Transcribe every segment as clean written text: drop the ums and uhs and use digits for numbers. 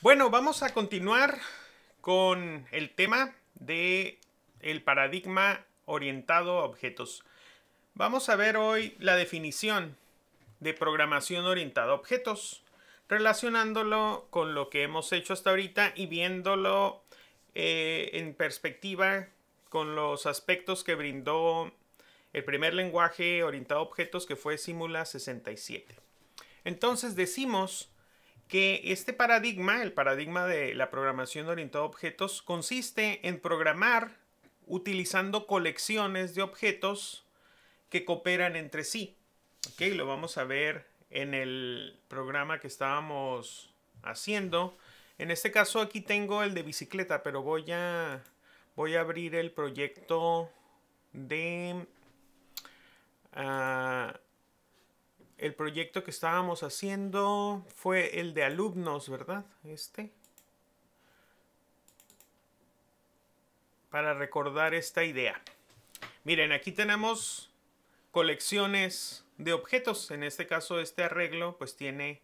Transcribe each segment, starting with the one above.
Bueno, vamos a continuar con el tema de el paradigma orientado a objetos. Vamos a ver hoy la definición de programación orientada a objetos, relacionándolo con lo que hemos hecho hasta ahorita y viéndolo en perspectiva con los aspectos que brindó el primer lenguaje orientado a objetos, que fue Simula 67. Entonces decimos que este paradigma, el paradigma de la programación orientada a objetos, consiste en programar utilizando colecciones de objetos que cooperan entre sí. Ok, lo vamos a ver en el programa que estábamos haciendo. En este caso aquí tengo el de bicicleta, pero voy a abrir el proyecto de... el proyecto que estábamos haciendo fue el de alumnos, ¿verdad? Para recordar esta idea. Miren, aquí tenemos colecciones de objetos. En este caso, este arreglo pues tiene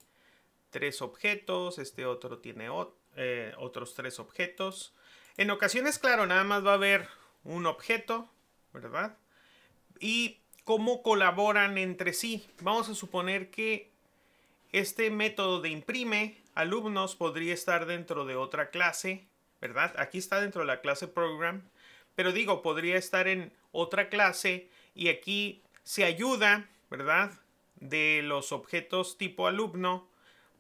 3 objetos. Este otro tiene otros 3 objetos. En ocasiones, claro, nada más va a haber un objeto, ¿verdad? Y cómo colaboran entre sí. Vamos a suponer que este método de imprime alumnos podría estar dentro de otra clase, ¿verdad? Aquí está dentro de la clase program, pero digo, podría estar en otra clase y aquí se ayuda, ¿verdad? De los objetos tipo alumno,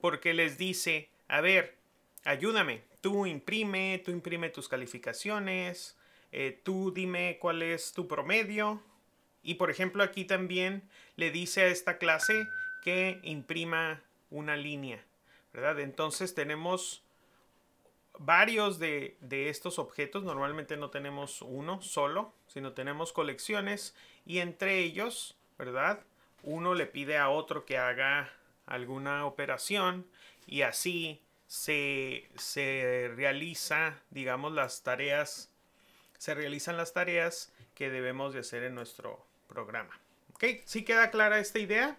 porque les dice, a ver, ayúdame, tú imprime tus calificaciones, tú dime cuál es tu promedio. Y por ejemplo aquí también le dice a esta clase que imprima una línea, ¿verdad? Entonces tenemos varios de estos objetos. Normalmente no tenemos uno solo, sino tenemos colecciones y entre ellos, ¿verdad? Uno le pide a otro que haga alguna operación y así se realiza, digamos, las tareas, se realizan las tareas que debemos de hacer en nuestro programa. ¿Ok? ¿Sí queda clara esta idea?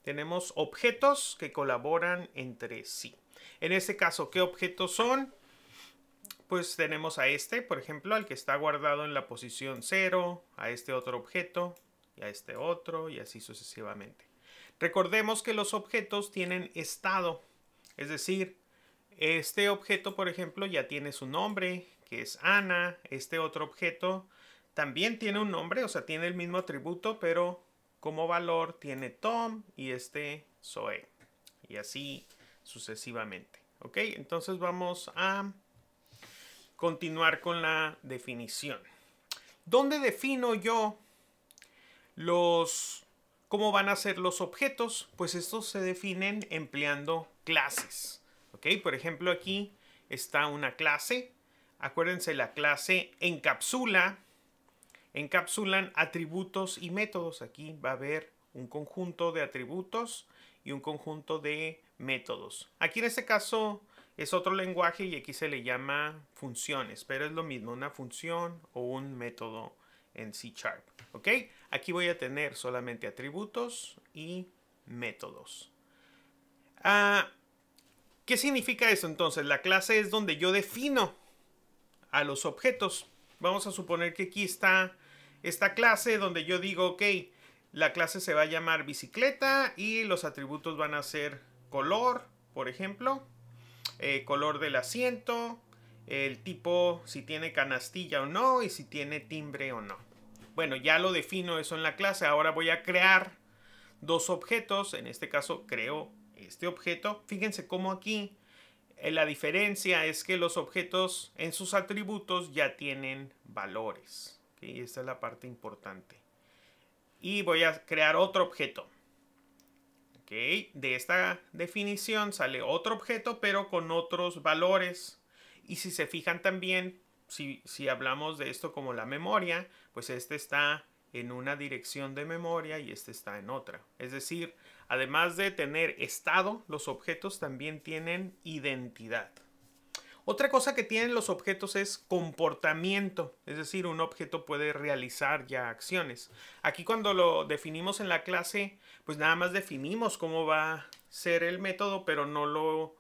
Tenemos objetos que colaboran entre sí. En este caso, ¿qué objetos son? Pues tenemos a este, por ejemplo, al que está guardado en la posición 0, a este otro objeto, y a este otro, y así sucesivamente. Recordemos que los objetos tienen estado, es decir, este objeto, por ejemplo, ya tiene su nombre, que es Ana. Este otro objeto también tiene un nombre, o sea, tiene el mismo atributo, pero como valor tiene Tom y este Zoe. Y así sucesivamente. ¿Ok? Entonces vamos a continuar con la definición. ¿Dónde defino yo cómo van a ser los objetos? Pues estos se definen empleando clases. ¿Ok? Por ejemplo, aquí está una clase. Acuérdense, la clase encapsulan atributos y métodos. Aquí va a haber un conjunto de atributos y un conjunto de métodos. Aquí en este caso es otro lenguaje y aquí se le llama funciones, pero es lo mismo, una función o un método en C#. ¿Ok? Aquí voy a tener solamente atributos y métodos. ¿Qué significa eso entonces? La clase es donde yo defino a los objetos. Vamos a suponer que aquí está esta clase donde yo digo, ok, la clase se va a llamar bicicleta y los atributos van a ser color, por ejemplo, color del asiento, el tipo, si tiene canastilla o no, y si tiene timbre o no. Bueno, ya lo defino eso en la clase. Ahora voy a crear 2 objetos. En este caso creo este objeto. Fíjense cómo aquí la diferencia es que los objetos en sus atributos ya tienen valores. ¿Okay? Esta es la parte importante. Y voy a crear otro objeto. ¿Okay? De esta definición sale otro objeto, pero con otros valores. Y si se fijan también, si hablamos de esto como la memoria, pues este está en una dirección de memoria y este está en otra. Es decir, además de tener estado, los objetos también tienen identidad. Otra cosa que tienen los objetos es comportamiento, es decir, un objeto puede realizar ya acciones. Aquí cuando lo definimos en la clase, pues nada más definimos cómo va a ser el método, pero no lo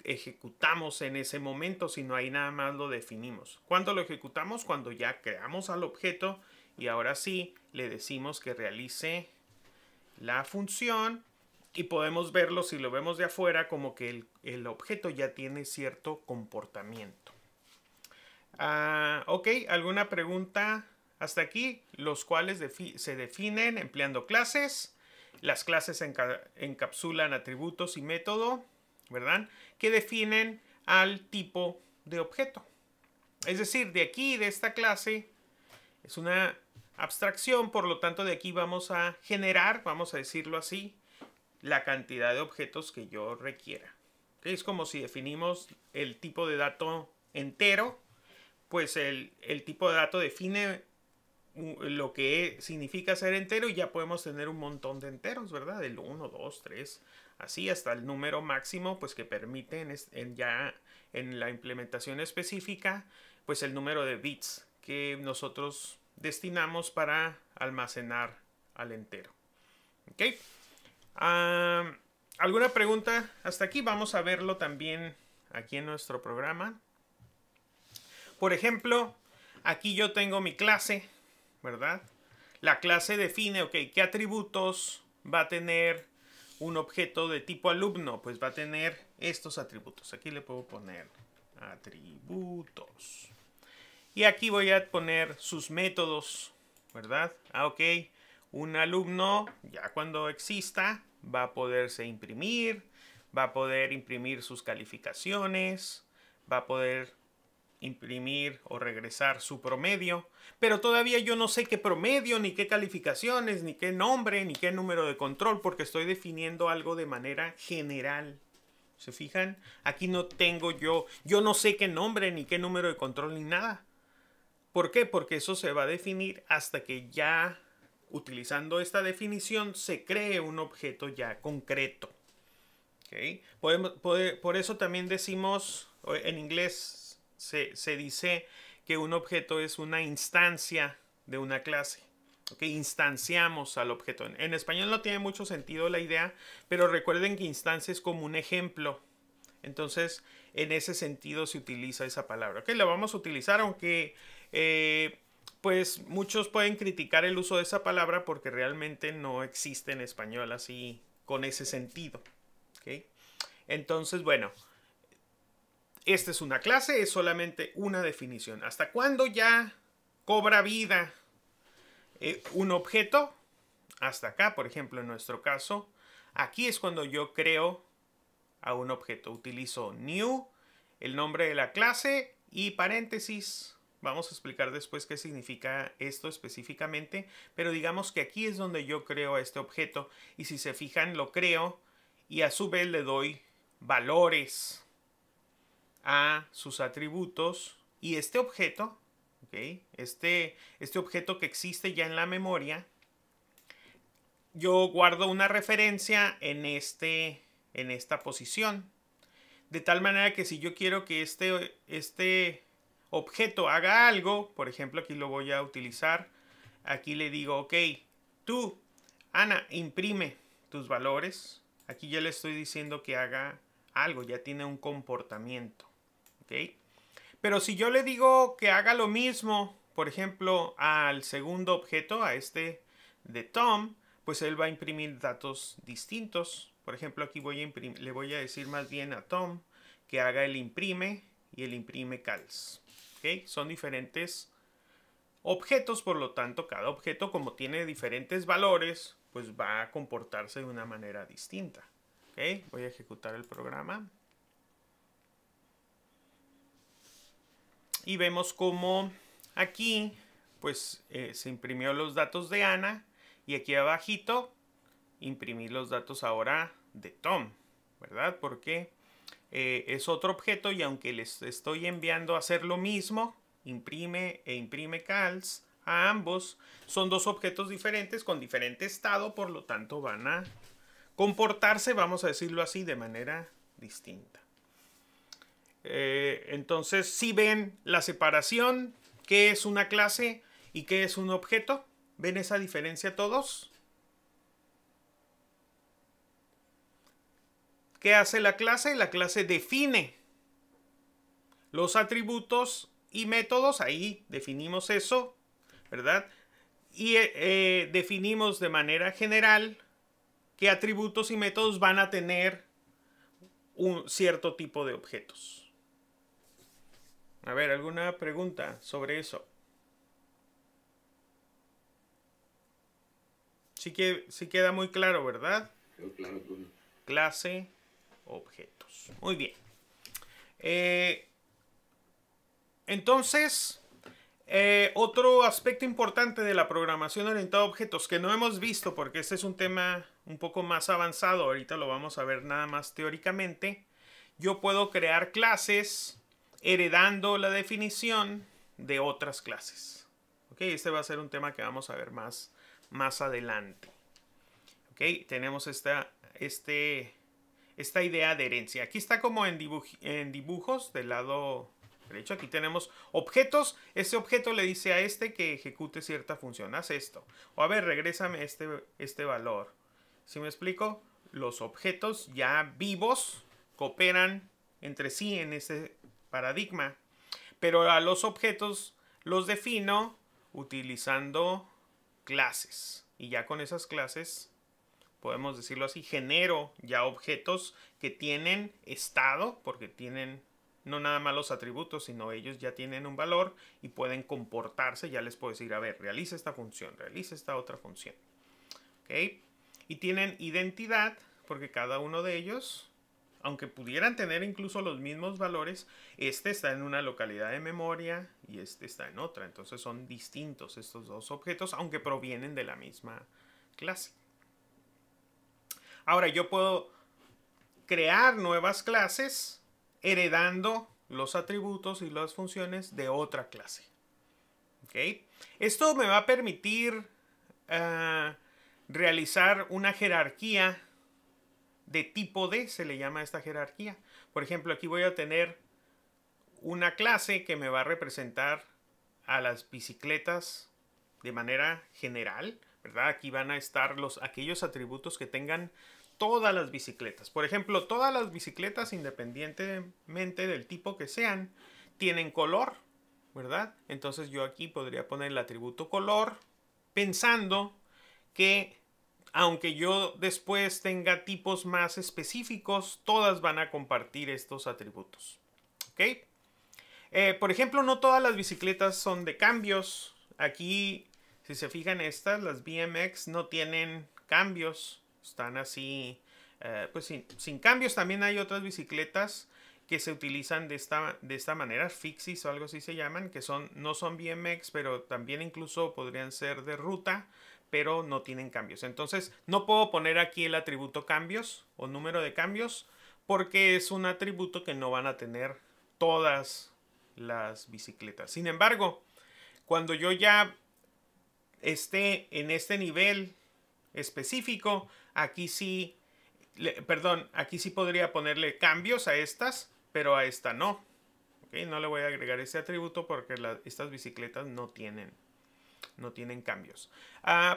ejecutamos en ese momento, sino ahí nada más lo definimos. ¿Cuándo lo ejecutamos? Cuando ya creamos al objeto y ahora sí le decimos que realice la función y podemos verlo, si lo vemos de afuera, como que el objeto ya tiene cierto comportamiento. Ok, ¿alguna pregunta hasta aquí? Los cuales se definen empleando clases. Las clases encapsulan atributos y método, ¿verdad? Que definen al tipo de objeto. Es decir, de aquí, de esta clase, es una abstracción, por lo tanto de aquí vamos a generar, vamos a decirlo así, la cantidad de objetos que yo requiera. ¿Okay? Es como si definimos el tipo de dato entero, pues el tipo de dato define lo que significa ser entero y ya podemos tener un montón de enteros, ¿verdad? El 1, 2, 3, así hasta el número máximo, pues que permite ya en la implementación específica, pues el número de bits que nosotros destinamos para almacenar al entero. ¿Ok? ¿Alguna pregunta hasta aquí? Vamos a verlo también aquí en nuestro programa. Por ejemplo, aquí yo tengo mi clase, ¿verdad? La clase define, ok, ¿qué atributos va a tener un objeto de tipo alumno? Pues va a tener estos atributos. Aquí le puedo poner atributos. Y aquí voy a poner sus métodos, ¿verdad? Ok, un alumno, ya cuando exista, va a poderse imprimir, va a poder imprimir sus calificaciones, va a poder imprimir o regresar su promedio, pero todavía yo no sé qué promedio, ni qué calificaciones, ni qué nombre, ni qué número de control, porque estoy definiendo algo de manera general. ¿Se fijan? Aquí no tengo yo no sé qué nombre, ni qué número de control, ni nada. ¿Por qué? Porque eso se va a definir hasta que ya, utilizando esta definición, se cree un objeto ya concreto. ¿Okay? Por eso también decimos, en inglés se dice que un objeto es una instancia de una clase. ¿Okay? Instanciamos al objeto. En español no tiene mucho sentido la idea, pero recuerden que instancia es como un ejemplo. Entonces, en ese sentido se utiliza esa palabra. Ok, la vamos a utilizar, aunque pues muchos pueden criticar el uso de esa palabra porque realmente no existe en español así con ese sentido. ¿Okay? Entonces, bueno, esta es una clase, es solamente una definición. ¿Hasta cuándo ya cobra vida un objeto? Hasta acá, por ejemplo, en nuestro caso, aquí es cuando yo creo a un objeto. Utilizo new, el nombre de la clase y paréntesis. Vamos a explicar después qué significa esto específicamente, pero digamos que aquí es donde yo creo a este objeto y si se fijan lo creo y a su vez le doy valores a sus atributos y este objeto, ¿okay? este objeto que existe ya en la memoria, yo guardo una referencia en esta posición. De tal manera que si yo quiero que este objeto haga algo, por ejemplo, aquí lo voy a utilizar. Aquí le digo, ok, tú, Ana, imprime tus valores. Aquí ya le estoy diciendo que haga algo, ya tiene un comportamiento. ¿Ok? Pero si yo le digo que haga lo mismo, por ejemplo, al segundo objeto, a este de Tom, pues él va a imprimir datos distintos. Por ejemplo, aquí le voy a decir más bien a Tom que haga el imprime y el imprime cals. ¿Okay? Son diferentes objetos, por lo tanto, cada objeto, como tiene diferentes valores, pues va a comportarse de una manera distinta. ¿Okay? Voy a ejecutar el programa. Y vemos como aquí, pues, se imprimió los datos de Ana. Y aquí abajito, imprimir los datos ahora de Tom, ¿verdad? Porque es otro objeto y aunque les estoy enviando a hacer lo mismo, imprime e imprime cals, a ambos son dos objetos diferentes con diferente estado, por lo tanto van a comportarse, vamos a decirlo así, de manera distinta. Entonces, si ven la separación, ¿qué es una clase y qué es un objeto? ¿Ven esa diferencia todos? ¿Qué hace la clase? La clase define los atributos y métodos. Ahí definimos eso, ¿verdad? Y definimos de manera general qué atributos y métodos van a tener un cierto tipo de objetos. A ver, ¿alguna pregunta sobre eso? Sí queda muy claro, ¿verdad? Quedó claro, profe. Clase, objetos. Muy bien. Entonces, otro aspecto importante de la programación orientada a objetos que no hemos visto, porque este es un tema un poco más avanzado, ahorita lo vamos a ver nada más teóricamente. Yo puedo crear clases heredando la definición de otras clases. ¿Ok? Este va a ser un tema que vamos a ver más adelante. ¿Ok? Tenemos esta idea de herencia. Aquí está como en dibujos del lado derecho. Aquí tenemos objetos. Este objeto le dice a este que ejecute cierta función. Haz esto. O a ver, regrésame este valor. ¿Sí me explico? Los objetos ya vivos cooperan entre sí en ese paradigma. Pero a los objetos los defino utilizando clases. Y ya con esas clases, podemos decirlo así, genero ya objetos que tienen estado, porque tienen no nada más los atributos, sino ellos ya tienen un valor y pueden comportarse. Ya les puedo decir, a ver, realiza esta función, realiza esta otra función. ¿Ok? Y tienen identidad, porque cada uno de ellos, aunque pudieran tener incluso los mismos valores, este está en una localidad de memoria y este está en otra. Entonces son distintos estos dos objetos, aunque provienen de la misma clase. Ahora yo puedo crear nuevas clases heredando los atributos y las funciones de otra clase. ¿Okay? Esto me va a permitir realizar una jerarquía de tipo D, se le llama esta jerarquía. Por ejemplo, aquí voy a tener una clase que me va a representar a las bicicletas de manera general, ¿verdad? Aquí van a estar aquellos atributos que tengan todas las bicicletas. Por ejemplo, todas las bicicletas, independientemente del tipo que sean, tienen color, ¿verdad? Entonces yo aquí podría poner el atributo color, pensando que aunque yo después tenga tipos más específicos, todas van a compartir estos atributos. ¿Ok? Por ejemplo, no todas las bicicletas son de cambios. Aquí, si se fijan estas, las BMX no tienen cambios. Están así, pues sin cambios. También hay otras bicicletas que se utilizan de esta manera, fixies o algo así se llaman, que no son BMX, pero también incluso podrían ser de ruta, pero no tienen cambios. Entonces, no puedo poner aquí el atributo cambios o número de cambios, porque es un atributo que no van a tener todas las bicicletas. Sin embargo, cuando yo ya esté en este nivel específico, aquí sí podría ponerle cambios a estas, pero a esta no. ¿Okay? No le voy a agregar ese atributo porque estas bicicletas no tienen cambios.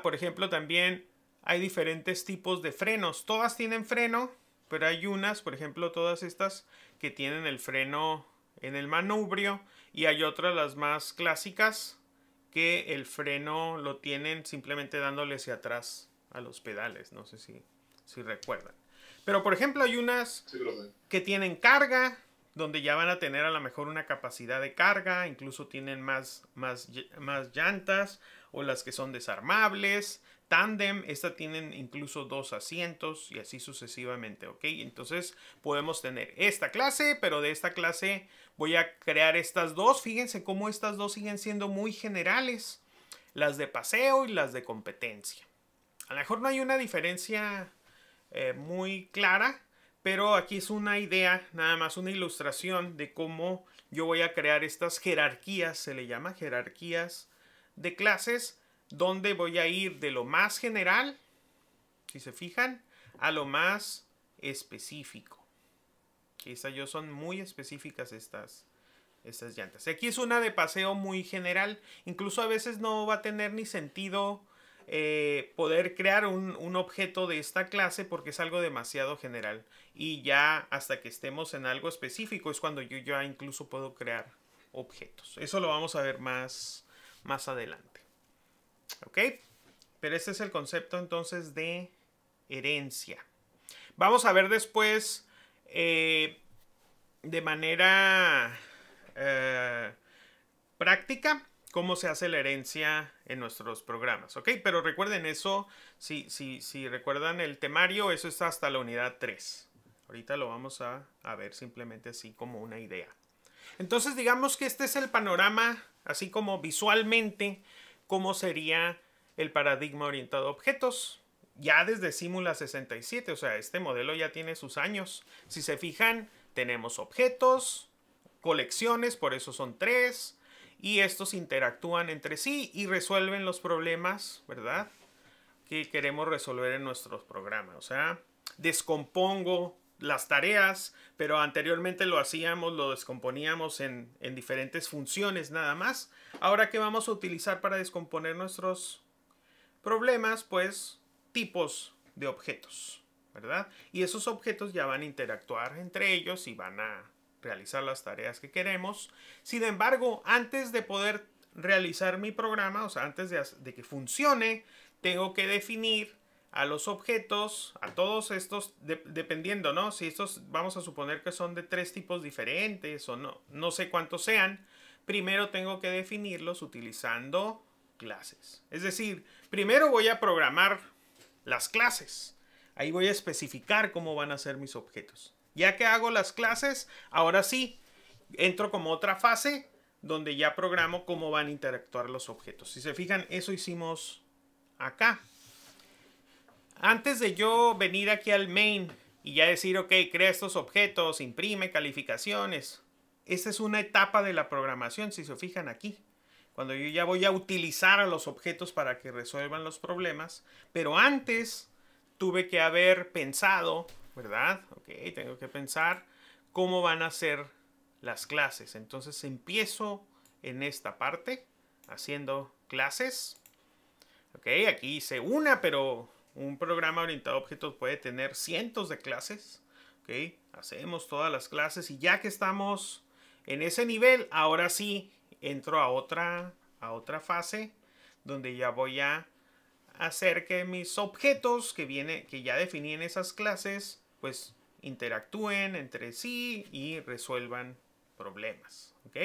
Por ejemplo, también hay diferentes tipos de frenos. Todas tienen freno, pero hay unas, por ejemplo, todas estas que tienen el freno en el manubrio, y hay otras, las más clásicas, que el freno lo tienen simplemente dándole hacia atrás a los pedales. No sé si recuerdan. Pero por ejemplo hay unas que tienen carga, donde ya van a tener a lo mejor una capacidad de carga, incluso tienen más llantas, o las que son desarmables, tándem, esta tienen incluso 2 asientos y así sucesivamente, ¿ok? Entonces podemos tener esta clase, pero de esta clase voy a crear estas dos. Fíjense cómo estas dos siguen siendo muy generales, las de paseo y las de competencia. A lo mejor no hay una diferencia muy clara, pero aquí es una idea, nada más una ilustración de cómo yo voy a crear estas jerarquías, se le llama jerarquías de clases, donde voy a ir de lo más general, si se fijan, a lo más específico. Estas son muy específicas estas llantas. Aquí es una de paseo muy general, incluso a veces no va a tener ni sentido poder crear un objeto de esta clase porque es algo demasiado general. Y ya hasta que estemos en algo específico es cuando yo ya incluso puedo crear objetos. Eso lo vamos a ver más adelante. ¿Ok? Pero este es el concepto entonces de herencia. Vamos a ver después de manera práctica cómo se hace la herencia en nuestros programas, ¿ok? Pero recuerden eso, si recuerdan el temario, eso está hasta la unidad 3. Ahorita lo vamos a ver simplemente así como una idea. Entonces digamos que este es el panorama, así como visualmente, cómo sería el paradigma orientado a objetos. Ya desde Simula 67, o sea, este modelo ya tiene sus años. Si se fijan, tenemos objetos, colecciones, por eso son 3, y estos interactúan entre sí y resuelven los problemas, ¿verdad?, que queremos resolver en nuestros programas. O sea, descompongo las tareas, pero anteriormente lo hacíamos, lo descomponíamos en diferentes funciones nada más. Ahora, ¿qué vamos a utilizar para descomponer nuestros problemas? Pues tipos de objetos, ¿verdad? Y esos objetos ya van a interactuar entre ellos y van a realizar las tareas que queremos. Sin embargo, antes de poder realizar mi programa, o sea, antes de que funcione, tengo que definir a los objetos, a todos estos, dependiendo, ¿no? Si estos vamos a suponer que son de 3 tipos diferentes o no sé cuántos sean, primero tengo que definirlos utilizando clases. Es decir, primero voy a programar las clases. Ahí voy a especificar cómo van a ser mis objetos. Ya que hago las clases, ahora sí, entro como otra fase donde ya programo cómo van a interactuar los objetos. Si se fijan, eso hicimos acá. Antes de yo venir aquí al main y ya decir, ok, crea estos objetos, imprime calificaciones. Esta es una etapa de la programación, si se fijan aquí. Cuando yo ya voy a utilizar a los objetos para que resuelvan los problemas. Pero antes tuve que haber pensado, ¿verdad? Ok, tengo que pensar cómo van a ser las clases. Entonces empiezo en esta parte haciendo clases. Ok, aquí hice una, pero un programa orientado a objetos puede tener cientos de clases. Ok, hacemos todas las clases y ya que estamos en ese nivel, ahora sí entro a otra fase donde ya voy a hacer que mis objetos que ya definí en esas clases, pues interactúen entre sí y resuelvan problemas. ¿Ok?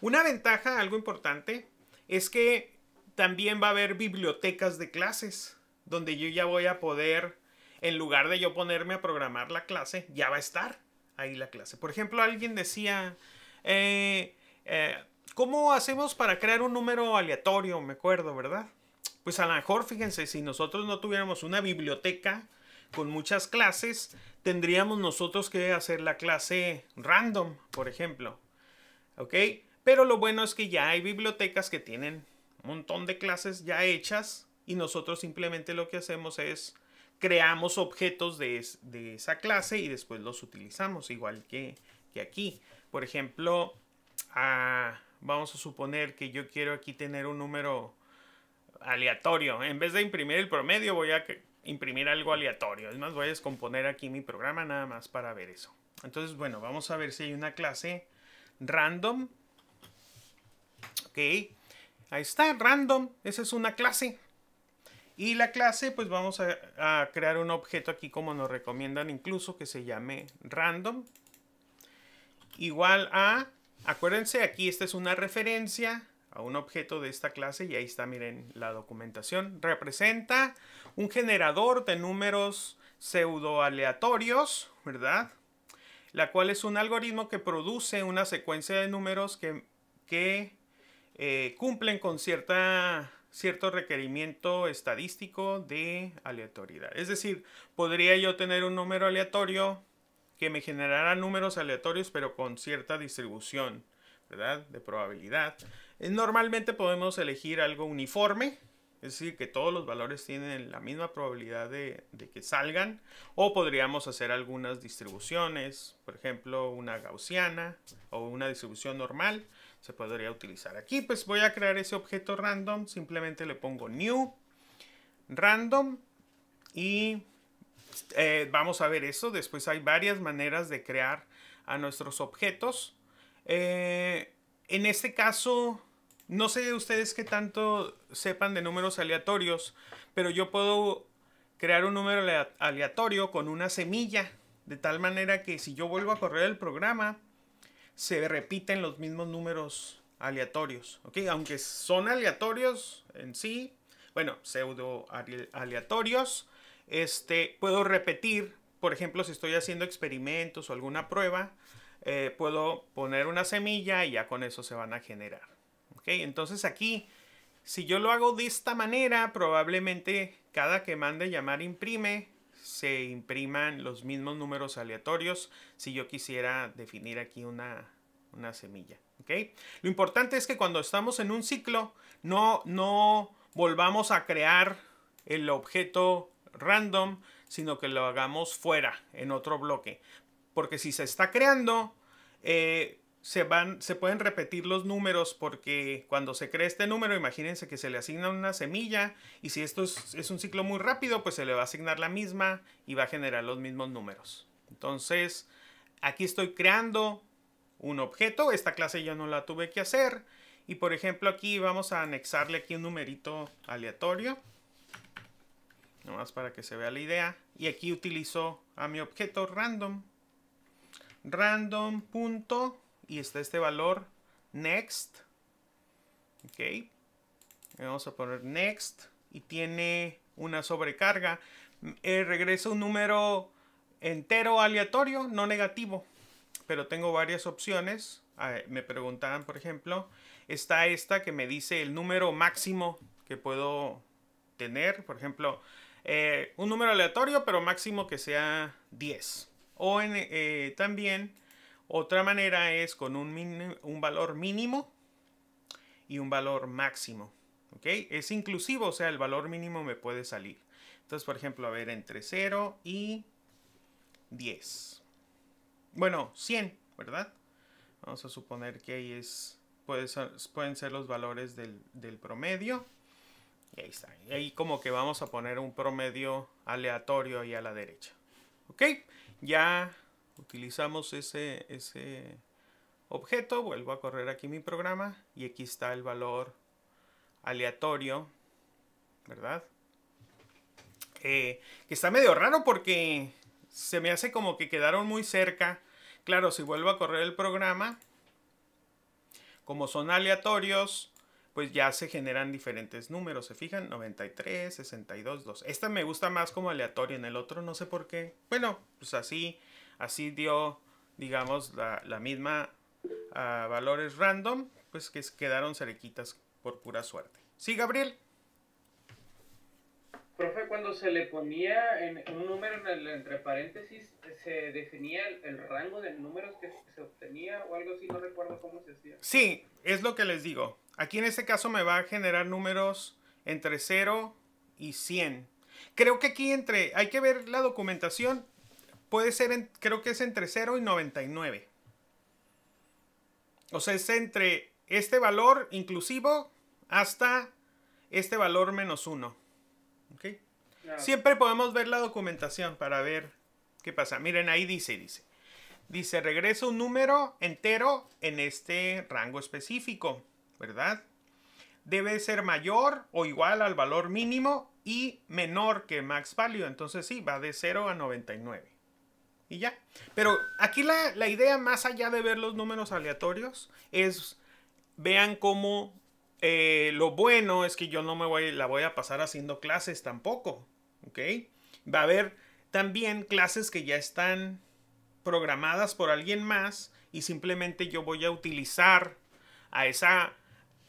Una ventaja, algo importante, es que también va a haber bibliotecas de clases, donde yo ya voy a poder, en lugar de yo ponerme a programar la clase, ya va a estar ahí la clase. Por ejemplo, alguien decía, ¿cómo hacemos para crear un número aleatorio? Me acuerdo, ¿verdad? Pues a lo mejor, fíjense, si nosotros no tuviéramos una biblioteca con muchas clases, tendríamos nosotros que hacer la clase random, por ejemplo. ¿Ok? Pero lo bueno es que ya hay bibliotecas que tienen un montón de clases ya hechas y nosotros simplemente lo que hacemos es creamos objetos de esa clase y después los utilizamos, igual que aquí. Por ejemplo, vamos a suponer que yo quiero aquí tener un número aleatorio. En vez de imprimir el promedio, voy a imprimir algo aleatorio. Es más, voy a descomponer aquí mi programa nada más para ver eso. Entonces, bueno, vamos a ver si hay una clase random. Ok, ahí está, random. Esa es una clase. Y la clase, pues vamos a crear un objeto aquí como nos recomiendan incluso, que se llame random. Igual a, acuérdense, aquí esta es una referencia a un objeto de esta clase y ahí está, miren, la documentación. Representa un generador de números pseudo aleatorios, ¿verdad? La cual es un algoritmo que produce una secuencia de números que cumplen con cierto requerimiento estadístico de aleatoriedad. Es decir, podría yo tener un número aleatorio que me generara números aleatorios pero con cierta distribución, ¿verdad?, de probabilidad. Normalmente podemos elegir algo uniforme, es decir, que todos los valores tienen la misma probabilidad de que salgan, o podríamos hacer algunas distribuciones, por ejemplo, una gaussiana o una distribución normal, se podría utilizar. Aquí pues voy a crear ese objeto random, simplemente le pongo new random y vamos a ver eso. Después hay varias maneras de crear a nuestros objetos. En este caso, no sé ustedes qué tanto sepan de números aleatorios, pero yo puedo crear un número aleatorio con una semilla, de tal manera que si yo vuelvo a correr el programa, se repiten los mismos números aleatorios, ¿ok? Aunque son aleatorios en sí, bueno, pseudo aleatorios, puedo repetir, por ejemplo, si estoy haciendo experimentos o alguna prueba, puedo poner una semilla y ya con eso se van a generar, ¿ok? Entonces aquí, si yo lo hago de esta manera, probablemente cada que mande llamar imprime, se impriman los mismos números aleatorios si yo quisiera definir aquí una semilla. ¿Okay? Lo importante es que cuando estamos en un ciclo no volvamos a crear el objeto random, sino que lo hagamos fuera, en otro bloque. Porque si se está creando, se pueden repetir los números, porque cuando se crea este número, imagínense que se le asigna una semilla, y si esto es un ciclo muy rápido, pues se le va a asignar la misma y va a generar los mismos números. Entonces, aquí estoy creando un objeto. Esta clase ya no la tuve que hacer. Y por ejemplo, aquí vamos a anexarle aquí un numerito aleatorio. Nomás para que se vea la idea. Y aquí utilizo a mi objeto random. Random punto. Y está este valor next. Ok. Vamos a poner next. Y tiene una sobrecarga. Regresa un número entero aleatorio, no negativo. Pero tengo varias opciones. Me preguntaban, por ejemplo, está esta que me dice el número máximo que puedo tener. Por ejemplo, un número aleatorio, pero máximo que sea 10. O también, otra manera es con un valor mínimo y un valor máximo. ¿Ok? Es inclusivo, o sea, el valor mínimo me puede salir. Entonces, por ejemplo, a ver, entre 0 y 10. Bueno, 100, ¿verdad? Vamos a suponer que ahí pueden ser los valores del promedio. Y ahí está. Y ahí como que vamos a poner un promedio aleatorio ahí a la derecha. ¿Ok? Ya utilizamos ese objeto. Vuelvo a correr aquí mi programa. Y aquí está el valor aleatorio, ¿verdad? Que está medio raro porque se me hace como que quedaron muy cerca. Claro, si vuelvo a correr el programa, como son aleatorios, pues ya se generan diferentes números. ¿Se fijan? 93, 62, 2. Esta me gusta más como aleatorio. En el otro no sé por qué. Bueno, pues así dio, digamos, la misma valores random, pues que quedaron cerquitas por pura suerte. ¿Sí, Gabriel? Profe, cuando se le ponía un número entre paréntesis, ¿se definía el rango de números que se obtenía o algo así? No recuerdo cómo se hacía. Sí, es lo que les digo. Aquí en este caso me va a generar números entre 0 y 100. Creo que aquí hay que ver la documentación. Puede ser, creo que es entre 0 y 99. O sea, es entre este valor inclusivo hasta este valor menos 1. ¿Ok? No. Siempre podemos ver la documentación para ver qué pasa. Miren, ahí dice, regresa un número entero en este rango específico, ¿verdad? Debe ser mayor o igual al valor mínimo y menor que max value. Entonces sí, va de 0 a 99. Y ya. Pero aquí la idea, más allá de ver los números aleatorios, es vean cómo lo bueno es que yo no la voy a pasar haciendo clases tampoco. ¿Ok? Va a haber también clases que ya están programadas por alguien más y simplemente yo voy a utilizar a esa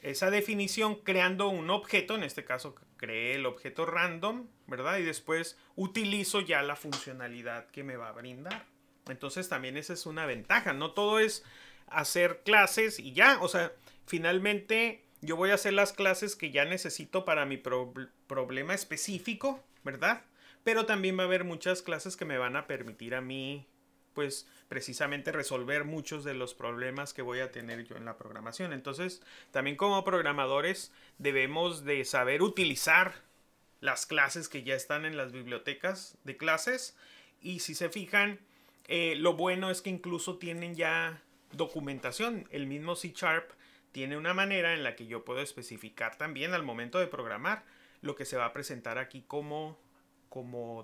definición creando un objeto. En este caso creé el objeto random, ¿verdad? Y después utilizo ya la funcionalidad que me va a brindar. Entonces también esa es una ventaja. No todo es hacer clases y ya. O sea, finalmente yo voy a hacer las clases que ya necesito para mi problema específico, ¿verdad? Pero también va a haber muchas clases que me van a permitir a mí, pues, precisamente resolver muchos de los problemas que voy a tener yo en la programación. Entonces, también como programadores debemos de saber utilizar las clases que ya están en las bibliotecas de clases. Y si se fijan, lo bueno es que incluso tienen ya documentación. El mismo C# tiene una manera en la que yo puedo especificar también al momento de programar lo que se va a presentar aquí como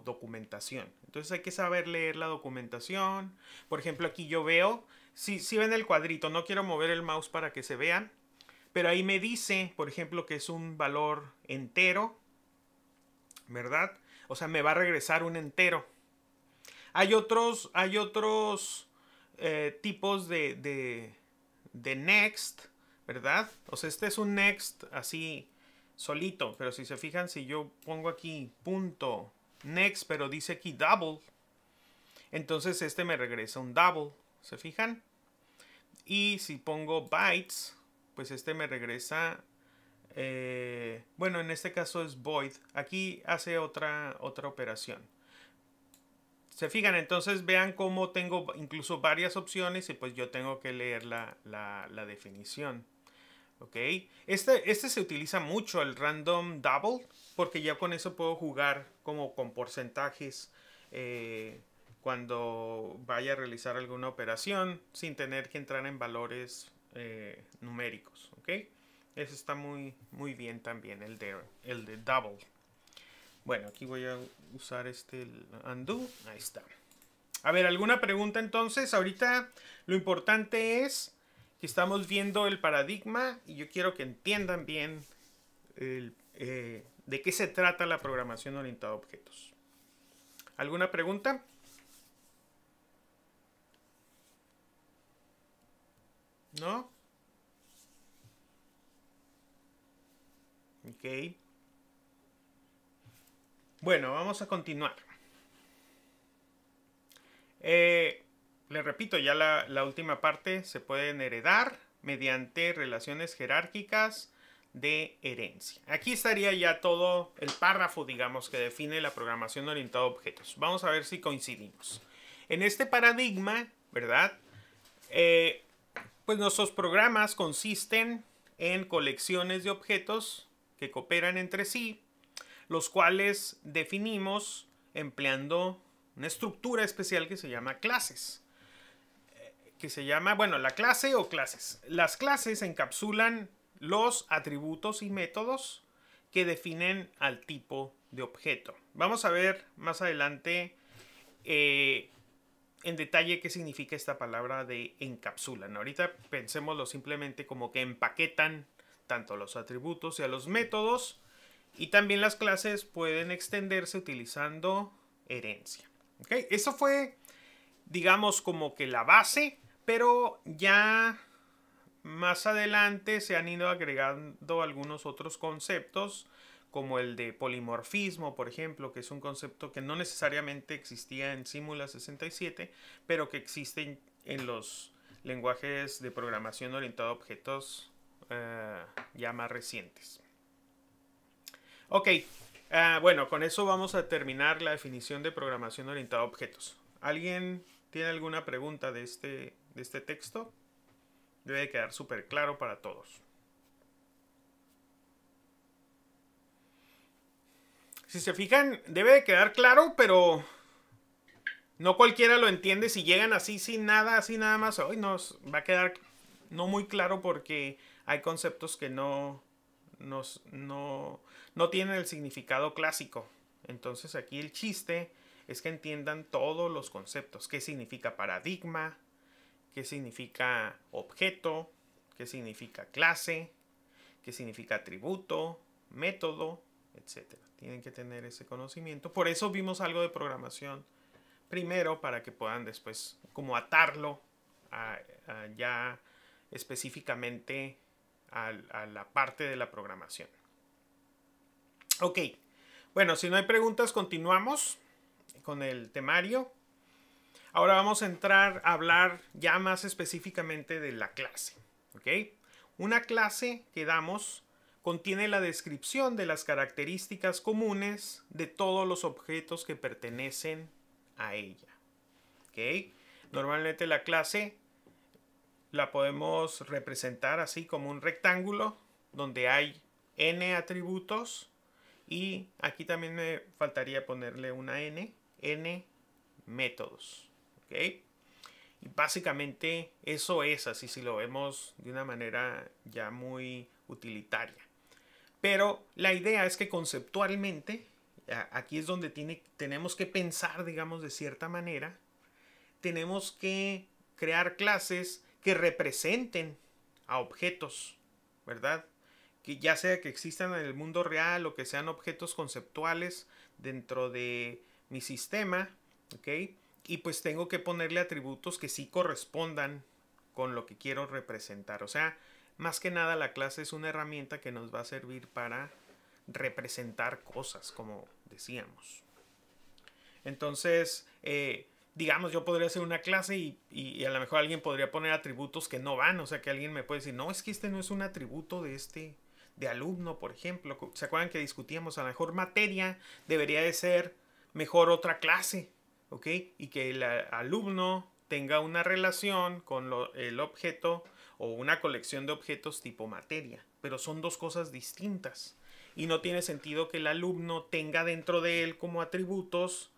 documentación. Entonces hay que saber leer la documentación. Por ejemplo, aquí yo veo, si ven el cuadrito, no quiero mover el mouse para que se vean, pero ahí me dice, por ejemplo, que es un valor entero, ¿verdad? O sea, me va a regresar un entero. Hay otros tipos de next, ¿verdad? O sea, este es un next así solito, pero si se fijan, si yo pongo aquí punto next, pero dice aquí double, entonces este me regresa un double, ¿se fijan? Y si pongo bytes, pues este me regresa, bueno, en este caso es void. Aquí hace otra operación. Se fijan, entonces vean cómo tengo incluso varias opciones y pues yo tengo que leer la definición. ¿Ok? Este se utiliza mucho, el random double, porque ya con eso puedo jugar como con porcentajes cuando vaya a realizar alguna operación sin tener que entrar en valores numéricos. ¿Ok? Eso está muy bien también, el de double. Bueno, aquí voy a usar el undo. Ahí está. A ver, ¿alguna pregunta entonces? Ahorita lo importante es que estamos viendo el paradigma y yo quiero que entiendan bien de qué se trata la programación orientada a objetos. ¿Alguna pregunta? ¿No? Ok. Bueno, vamos a continuar. Le repito, ya la última parte se pueden heredar mediante relaciones jerárquicas de herencia. Aquí estaría ya todo el párrafo, digamos, que define la programación orientada a objetos. Vamos a ver si coincidimos. En este paradigma, ¿verdad? Pues nuestros programas consisten en colecciones de objetos que cooperan entre sí, los cuales definimos empleando una estructura especial que se llama clases. Que se llama, bueno, la clase o clases. Las clases encapsulan los atributos y métodos que definen al tipo de objeto. Vamos a ver más adelante en detalle qué significa esta palabra de encapsulan. Ahorita pensémoslo simplemente como que empaquetan tanto los atributos y a los métodos. Y también las clases pueden extenderse utilizando herencia. ¿Okay? Eso fue, digamos, como que la base, pero ya más adelante se han ido agregando algunos otros conceptos, como el de polimorfismo, por ejemplo, que es un concepto que no necesariamente existía en Simula 67, pero que existe en los lenguajes de programación orientada a objetos ya más recientes. Ok, bueno, con eso vamos a terminar la definición de programación orientada a objetos. ¿Alguien tiene alguna pregunta de este texto? Debe quedar súper claro para todos. Si se fijan, debe de quedar claro, pero no cualquiera lo entiende. Si llegan así sin nada, así nada más, hoy nos va a quedar no muy claro porque hay conceptos que no tienen el significado clásico. Entonces aquí el chiste es que entiendan todos los conceptos. ¿Qué significa paradigma? ¿Qué significa objeto? ¿Qué significa clase? ¿Qué significa atributo? Método, etcétera. Tienen que tener ese conocimiento. Por eso vimos algo de programación primero, para que puedan después como atarlo a ya específicamente a la parte de la programación. Ok, bueno, si no hay preguntas, continuamos con el temario. Ahora vamos a entrar a hablar ya más específicamente de la clase. ¿Ok? Una clase que damos contiene la descripción de las características comunes de todos los objetos que pertenecen a ella. ¿Ok? Normalmente la clase la podemos representar así como un rectángulo donde hay n atributos Y aquí también me faltaría ponerle una n métodos. ¿Ok? Y básicamente eso es así si lo vemos de una manera ya muy utilitaria. Pero la idea es que conceptualmente, aquí es donde tenemos que pensar, digamos, de cierta manera. Tenemos que crear clases que representen a objetos, ¿verdad? Que ya sea que existan en el mundo real o que sean objetos conceptuales dentro de mi sistema, ¿ok? Y pues tengo que ponerle atributos que sí correspondan con lo que quiero representar. O sea, más que nada la clase es una herramienta que nos va a servir para representar cosas, como decíamos. Entonces, digamos, yo podría hacer una clase y a lo mejor alguien podría poner atributos que no van. O sea, que alguien me puede decir, no, es que este no es un atributo de alumno, por ejemplo. ¿Se acuerdan que discutíamos? A lo mejor materia debería de ser mejor otra clase, ¿ok? Y que el alumno tenga una relación con el objeto o una colección de objetos tipo materia. Pero son dos cosas distintas. Y no tiene sentido que el alumno tenga dentro de él como atributos,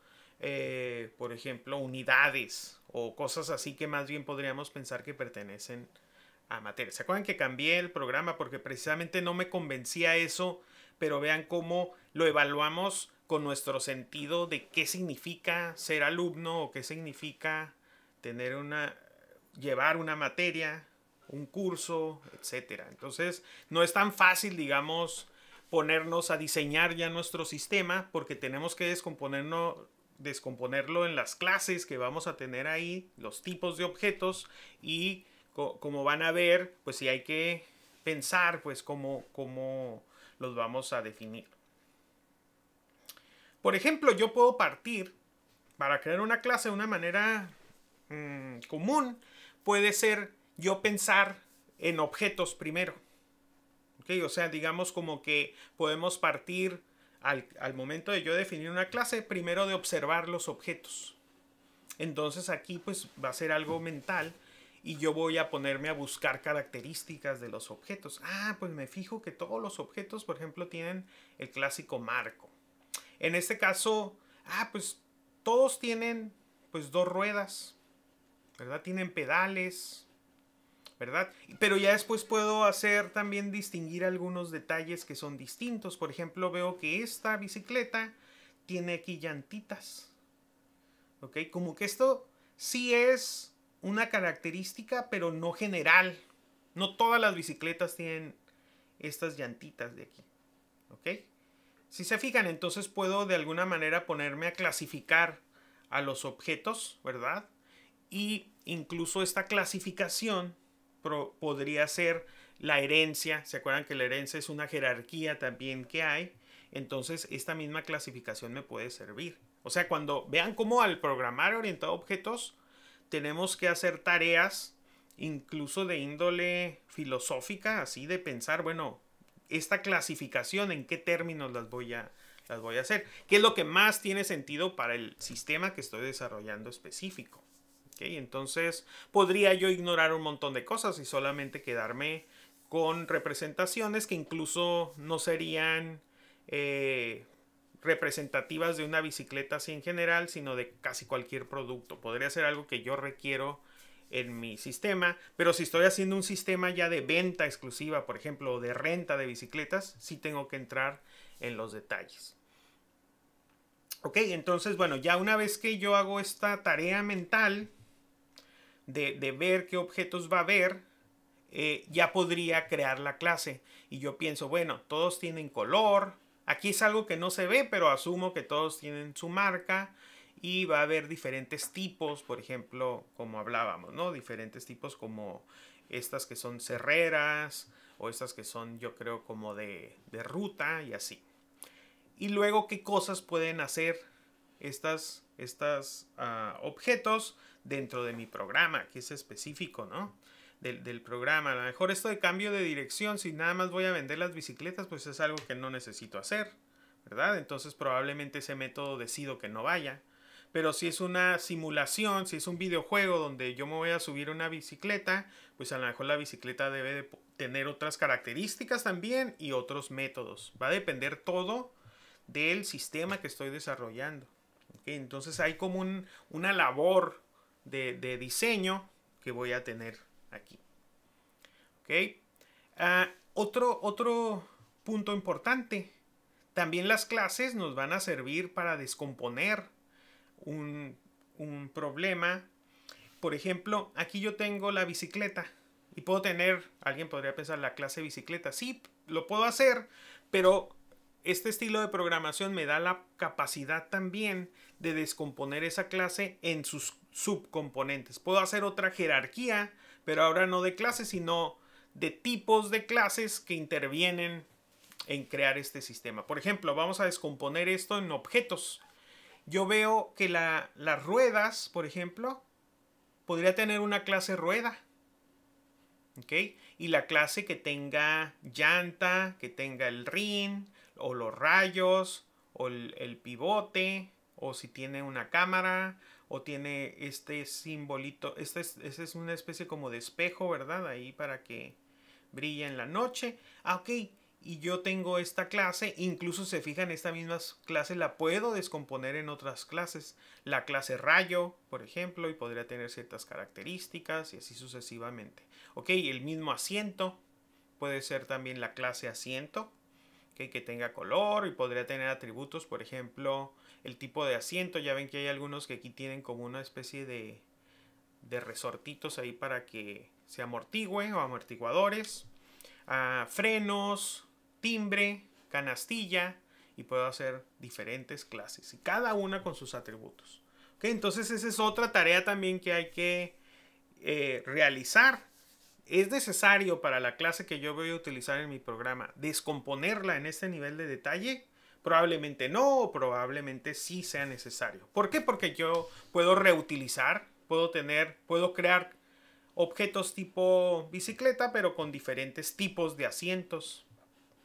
por ejemplo, unidades o cosas así que más bien podríamos pensar que pertenecen a materia. ¿Se acuerdan que cambié el programa porque precisamente no me convencía eso? Pero vean cómo lo evaluamos con nuestro sentido de qué significa ser alumno o qué significa llevar una materia, un curso, etcétera. Entonces, no es tan fácil, digamos, ponernos a diseñar ya nuestro sistema porque tenemos que descomponerlo en las clases que vamos a tener ahí, los tipos de objetos y como van a ver, pues sí hay que pensar pues cómo los vamos a definir. Por ejemplo, yo puedo partir para crear una clase de una manera común. Puede ser yo pensar en objetos primero. ¿Okay? O sea, digamos como que podemos partir al momento de yo definir una clase, primero de observar los objetos. Entonces aquí pues va a ser algo mental y yo voy a ponerme a buscar características de los objetos. Ah, pues me fijo que todos los objetos, por ejemplo, tienen el clásico marco. En este caso, pues todos tienen pues dos ruedas, ¿verdad? Tienen pedales, ¿verdad? Pero ya después puedo hacer también distinguir algunos detalles que son distintos. Por ejemplo, veo que esta bicicleta tiene aquí llantitas. ¿Ok? Como que esto sí es una característica, pero no general. No todas las bicicletas tienen estas llantitas de aquí. ¿Ok? Si se fijan, entonces puedo de alguna manera ponerme a clasificar a los objetos, ¿verdad? Y incluso esta clasificación podría ser la herencia. ¿Se acuerdan que la herencia es una jerarquía también que hay? Entonces esta misma clasificación me puede servir. O sea, cuando vean cómo al programar orientado a objetos tenemos que hacer tareas incluso de índole filosófica, así de pensar, bueno, esta clasificación en qué términos las voy a hacer, qué es lo que más tiene sentido para el sistema que estoy desarrollando específico. ¿Okay? Entonces podría yo ignorar un montón de cosas y solamente quedarme con representaciones que incluso no serían representativas de una bicicleta así en general, sino de casi cualquier producto. Podría ser algo que yo requiero en mi sistema, pero si estoy haciendo un sistema ya de venta exclusiva, por ejemplo, de renta de bicicletas, sí tengo que entrar en los detalles. Ok, entonces, bueno, ya una vez que yo hago esta tarea mental de ver qué objetos va a haber, ya podría crear la clase. Y yo pienso, bueno, todos tienen color. Aquí es algo que no se ve, pero asumo que todos tienen su marca. Y va a haber diferentes tipos, por ejemplo, como hablábamos, ¿no? Diferentes tipos como estas que son cerreras o estas que son, yo creo, como de ruta y así. Y luego, ¿qué cosas pueden hacer estos objetos dentro de mi programa? Que es específico, ¿no? Del programa. A lo mejor esto de cambio de dirección, si nada más voy a vender las bicicletas, pues es algo que no necesito hacer, ¿verdad? Entonces probablemente ese método decido que no vaya. Pero si es una simulación, si es un videojuego donde yo me voy a subir una bicicleta, pues a lo mejor la bicicleta debe de tener otras características también y otros métodos. Va a depender todo del sistema que estoy desarrollando. ¿Okay? Entonces hay como una labor de diseño que voy a tener aquí. ¿Okay? Otro punto importante. También las clases nos van a servir para descomponer un problema. Por ejemplo, aquí yo tengo la bicicleta y puedo tener, alguien podría pensar, la clase bicicleta. Sí, lo puedo hacer, pero este estilo de programación me da la capacidad también de descomponer esa clase en sus subcomponentes. Puedo hacer otra jerarquía, pero ahora no de clases, sino de tipos de clases que intervienen en crear este sistema. Por ejemplo, vamos a descomponer esto en objetos. Yo veo que las ruedas, por ejemplo, podría tener una clase rueda. ¿Ok? Y la clase que tenga llanta, que tenga el rin, o los rayos, o el pivote, o si tiene una cámara, o tiene este simbolito. Este es una especie como de espejo, ¿verdad? Ahí para que brille en la noche. Ok. Y yo tengo esta clase, incluso se fijan, esta misma clase la puedo descomponer en otras clases. La clase rayo, por ejemplo, y podría tener ciertas características y así sucesivamente. Ok, el mismo asiento puede ser también la clase asiento, okay, que tenga color y podría tener atributos, por ejemplo, el tipo de asiento. Ya ven que hay algunos que aquí tienen como una especie de resortitos ahí para que se amortigüe o amortiguadores. Frenos, timbre, canastilla, y puedo hacer diferentes clases y cada una con sus atributos. ¿Okay? Entonces esa es otra tarea también que hay que realizar. Es necesario para la clase que yo voy a utilizar en mi programa descomponerla en este nivel de detalle. Probablemente no, o probablemente sí sea necesario. ¿Por qué? Porque yo puedo reutilizar, puedo crear objetos tipo bicicleta, pero con diferentes tipos de asientos.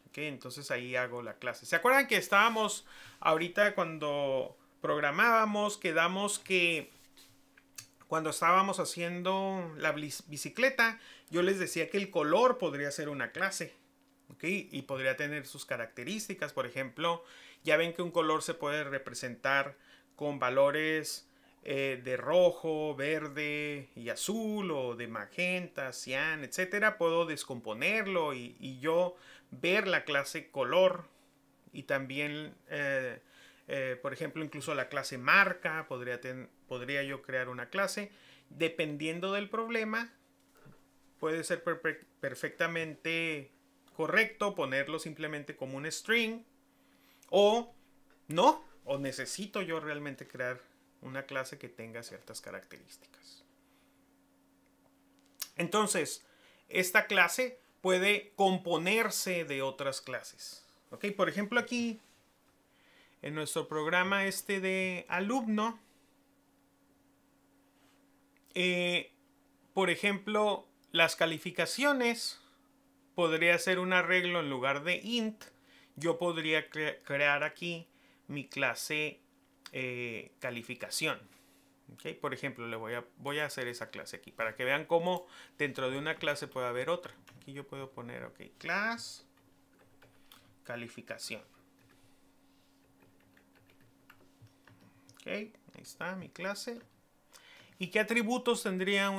¿Okay? Entonces ahí hago la clase. ¿Se acuerdan que estábamos ahorita cuando programábamos, quedamos que cuando estábamos haciendo la bicicleta, yo les decía que el color podría ser una clase? ¿Okay? Y podría tener sus características. Por ejemplo, ya ven que un color se puede representar con valores de rojo, verde y azul, o de magenta, cian, etcétera. Puedo descomponerlo y yo ver la clase color. Y también, por ejemplo, incluso la clase marca, podría yo crear una clase. Dependiendo del problema, puede ser perfectamente correcto ponerlo simplemente como un string, o no, o necesito yo realmente crear una clase que tenga ciertas características. Entonces, esta clase puede componerse de otras clases. ¿Ok? Por ejemplo, aquí en nuestro programa de alumno, por ejemplo, las calificaciones podría ser un arreglo. En lugar de int, yo podría crear aquí mi clase calificación. ¿Okay? Por ejemplo, voy a hacer esa clase aquí para que vean cómo dentro de una clase puede haber otra. Aquí yo puedo poner, ok, class calificación. Ok, ahí está mi clase. ¿Y qué atributos tendría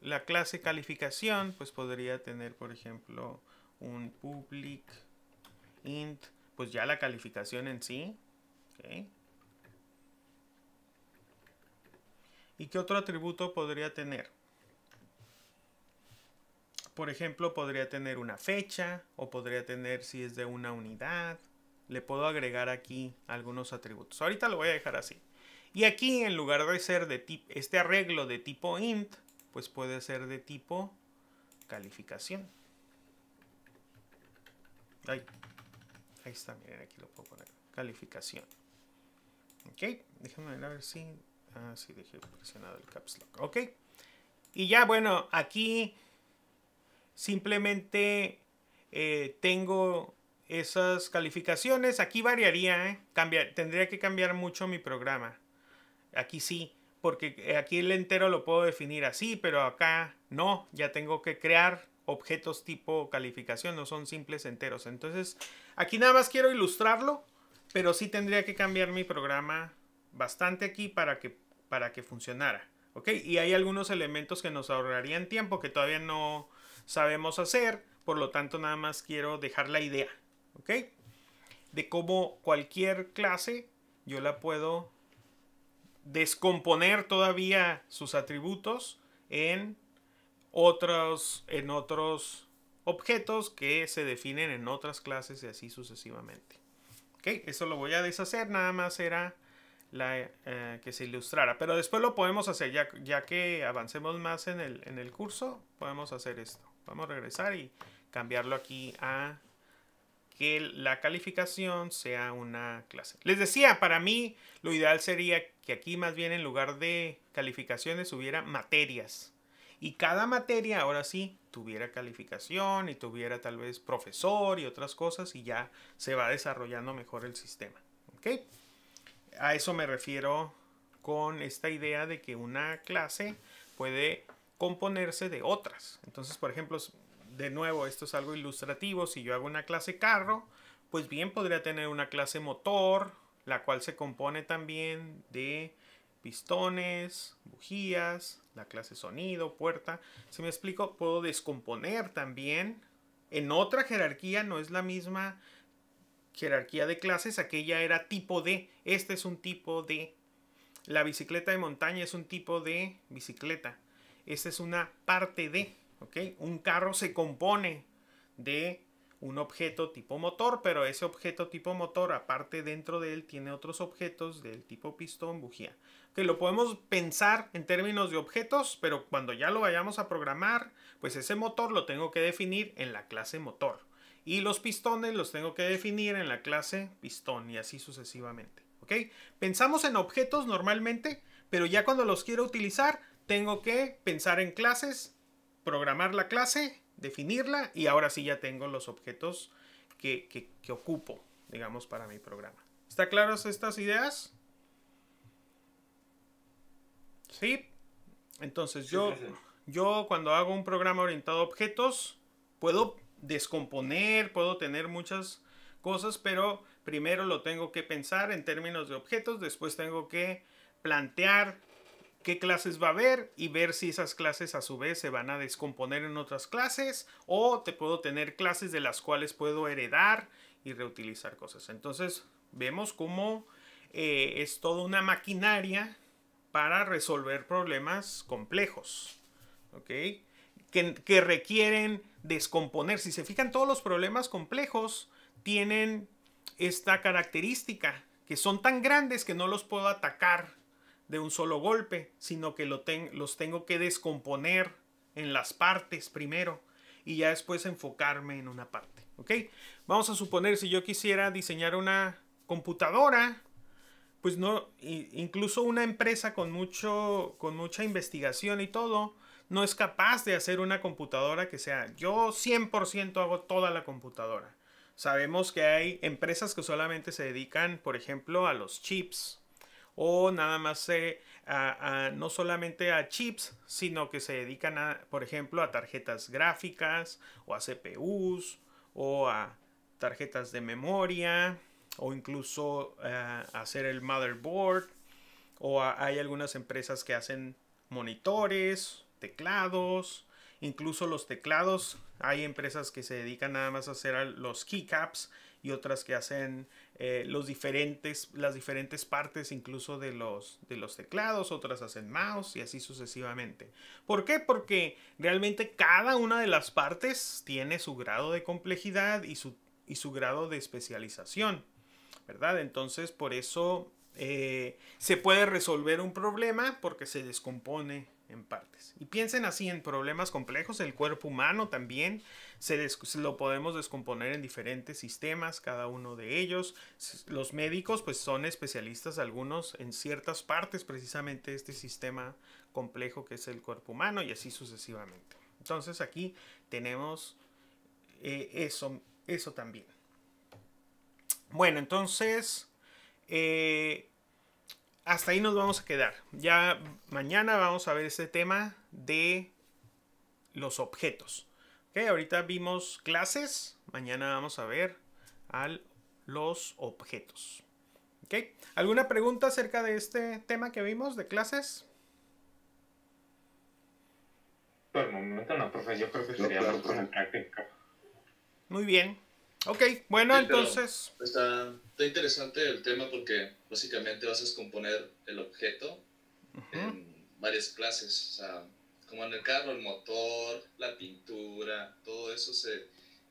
la clase calificación? Pues podría tener, por ejemplo, un public int, pues ya la calificación en sí. Okay. ¿Y qué otro atributo podría tener? Por ejemplo, podría tener una fecha, o podría tener si es de una unidad. Le puedo agregar aquí algunos atributos. Ahorita lo voy a dejar así. Y aquí, en lugar de ser de este arreglo de tipo int, pues puede ser de tipo calificación. Ahí está, miren, aquí lo puedo poner. Calificación. Ok, déjenme ver si... sí, dejé presionado el caps lock. Ok. Y ya, bueno, aquí simplemente tengo esas calificaciones. Aquí variaría, tendría que cambiar mucho mi programa. Aquí sí, porque aquí el entero lo puedo definir así, pero acá no. Ya tengo que crear objetos tipo calificación, no son simples enteros. Entonces, aquí nada más quiero ilustrarlo. pero sí tendría que cambiar mi programa bastante aquí para que funcionara. ¿Ok? Y hay algunos elementos que nos ahorrarían tiempo que todavía no sabemos hacer, por lo tanto nada más quiero dejar la idea. ¿Ok? De cómo cualquier clase yo la puedo descomponer todavía sus atributos en otros objetos que se definen en otras clases y así sucesivamente. ¿Ok? Eso lo voy a deshacer, nada más era que se ilustrara. Pero después lo podemos hacer, ya que avancemos más en el curso, podemos hacer esto. Vamos a regresar y cambiarlo aquí a que la calificación sea una clase. Les decía, para mí lo ideal sería que aquí más bien en lugar de calificaciones hubiera materias. Y cada materia ahora sí tuviera calificación y tuviera tal vez profesor y otras cosas y ya se va desarrollando mejor el sistema. ¿Ok? A eso me refiero con esta idea de que una clase puede componerse de otras. Entonces, por ejemplo, de nuevo, esto es algo ilustrativo. Si yo hago una clase carro, pues bien podría tener una clase motor, la cual se compone también de pistones, bujías, la clase sonido, puerta. Si me explico, puedo descomponer también en otra jerarquía, no es la misma jerarquía de clases, aquella era tipo D, este es un tipo D. La bicicleta de montaña es un tipo de bicicleta. Esta es una parte de, ¿ok? Un carro se compone de un objeto tipo motor, pero ese objeto tipo motor, aparte dentro de él, tiene otros objetos del tipo pistón, bujía. Que lo podemos pensar en términos de objetos, pero cuando ya lo vayamos a programar, pues ese motor lo tengo que definir en la clase motor. Y los pistones los tengo que definir en la clase pistón y así sucesivamente. ¿Ok? Pensamos en objetos normalmente, pero ya cuando los quiero utilizar, tengo que pensar en clases, programar la clase, definirla y ahora sí ya tengo los objetos que ocupo, digamos, para mi programa. ¿Está claras estas ideas? Sí. Entonces yo cuando hago un programa orientado a objetos, puedo descomponer, puedo tener muchas cosas, pero primero lo tengo que pensar en términos de objetos, después tengo que plantear qué clases va a haber y ver si esas clases a su vez se van a descomponer en otras clases o te puedo tener clases de las cuales puedo heredar y reutilizar cosas. Entonces vemos cómo es toda una maquinaria para resolver problemas complejos, ¿ok? Que requieren descomponer. Si se fijan, todos los problemas complejos tienen esta característica, que son tan grandes que no los puedo atacar de un solo golpe, sino que los tengo que descomponer en las partes primero y ya después enfocarme en una parte, ¿ok? Vamos a suponer, si yo quisiera diseñar una computadora, pues no, incluso una empresa con mucha investigación y todo, no es capaz de hacer una computadora que sea, yo 100% hago toda la computadora. Sabemos que hay empresas que solamente se dedican, por ejemplo, a los chips. O nada más no solamente a chips, sino que se dedican a, por ejemplo, a tarjetas gráficas o a CPUs o a tarjetas de memoria o incluso hacer el motherboard o hay algunas empresas que hacen monitores, teclados, incluso los teclados. Hay empresas que se dedican nada más a hacer los keycaps y otras que hacen las diferentes partes incluso de los teclados, otras hacen mouse y así sucesivamente. ¿Por qué? Porque realmente cada una de las partes tiene su grado de complejidad y su grado de especialización, ¿verdad? Entonces por eso se puede resolver un problema porque se descompone en partes. Y piensen así en problemas complejos, el cuerpo humano también se lo podemos descomponer en diferentes sistemas, cada uno de ellos. Los médicos pues son especialistas algunos en ciertas partes precisamente de este sistema complejo que es el cuerpo humano y así sucesivamente. Entonces aquí tenemos eso también. Bueno, entonces hasta ahí nos vamos a quedar. Ya mañana vamos a ver este tema de los objetos. Okay, ahorita vimos clases. Mañana vamos a ver los objetos. ¿Ok? ¿Alguna pregunta acerca de este tema que vimos de clases? Por el momento no, profe. Yo creo que sería más con la práctica. Muy bien. Ok, bueno, Sí, entonces... Está interesante el tema porque básicamente vas a descomponer el objeto en varias clases. O sea, como en el carro, el motor, la pintura, todo eso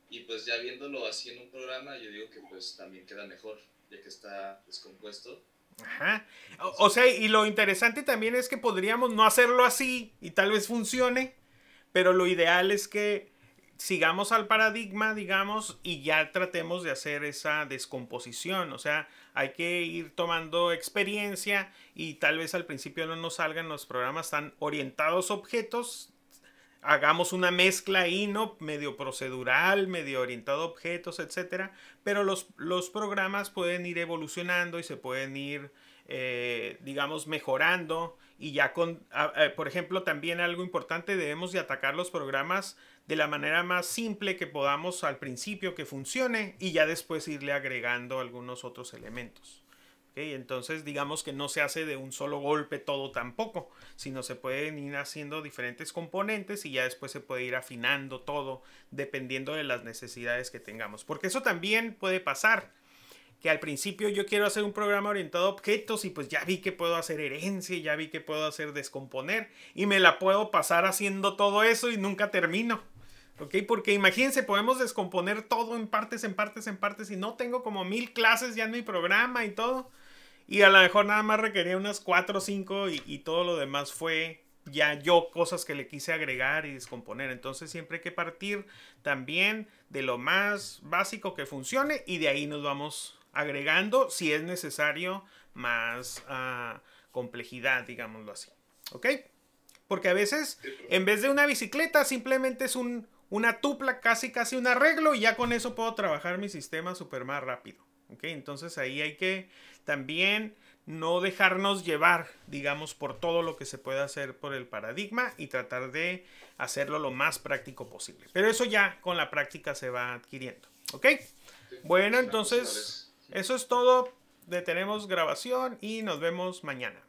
y pues ya viéndolo así en un programa, yo digo que pues también queda mejor, ya que está descompuesto. Ajá. O sea, y lo interesante también es que podríamos no hacerlo así y tal vez funcione, pero lo ideal es que sigamos al paradigma, digamos, y ya tratemos de hacer esa descomposición. O sea, hay que ir tomando experiencia y tal vez al principio no nos salgan los programas tan orientados a objetos. Hagamos una mezcla ahí, ¿no? Medio procedural, medio orientado a objetos, etcétera. Pero los programas pueden ir evolucionando y se pueden ir, digamos, mejorando. Y ya por ejemplo, también algo importante, debemos de atacar los programas de la manera más simple que podamos al principio, que funcione, y ya después irle agregando algunos otros elementos. ¿Okay? Entonces digamos que no se hace de un solo golpe todo tampoco, sino se pueden ir haciendo diferentes componentes y ya después se puede ir afinando todo dependiendo de las necesidades que tengamos. Porque eso también puede pasar, que al principio yo quiero hacer un programa orientado a objetos y pues ya vi que puedo hacer herencia, ya vi que puedo hacer descomponer y me la puedo pasar haciendo todo eso y nunca termino. ¿Ok? Porque imagínense, podemos descomponer todo en partes, en partes, en partes y no tengo como 1000 clases ya en mi programa y todo. Y a lo mejor nada más requería unas 4 o 5 y todo lo demás fue ya yo cosas que le quise agregar y descomponer. Entonces siempre hay que partir también de lo más básico que funcione y de ahí nos vamos agregando si es necesario más complejidad, digámoslo así. ¿Ok? Porque a veces en vez de una bicicleta simplemente es una tupla, casi un arreglo y ya con eso puedo trabajar mi sistema súper más rápido. ¿Ok? Entonces ahí hay que también no dejarnos llevar, digamos, por todo lo que se puede hacer por el paradigma y tratar de hacerlo lo más práctico posible. Pero eso ya con la práctica se va adquiriendo. ¿Ok? Bueno, entonces eso es todo. Detenemos grabación y nos vemos mañana.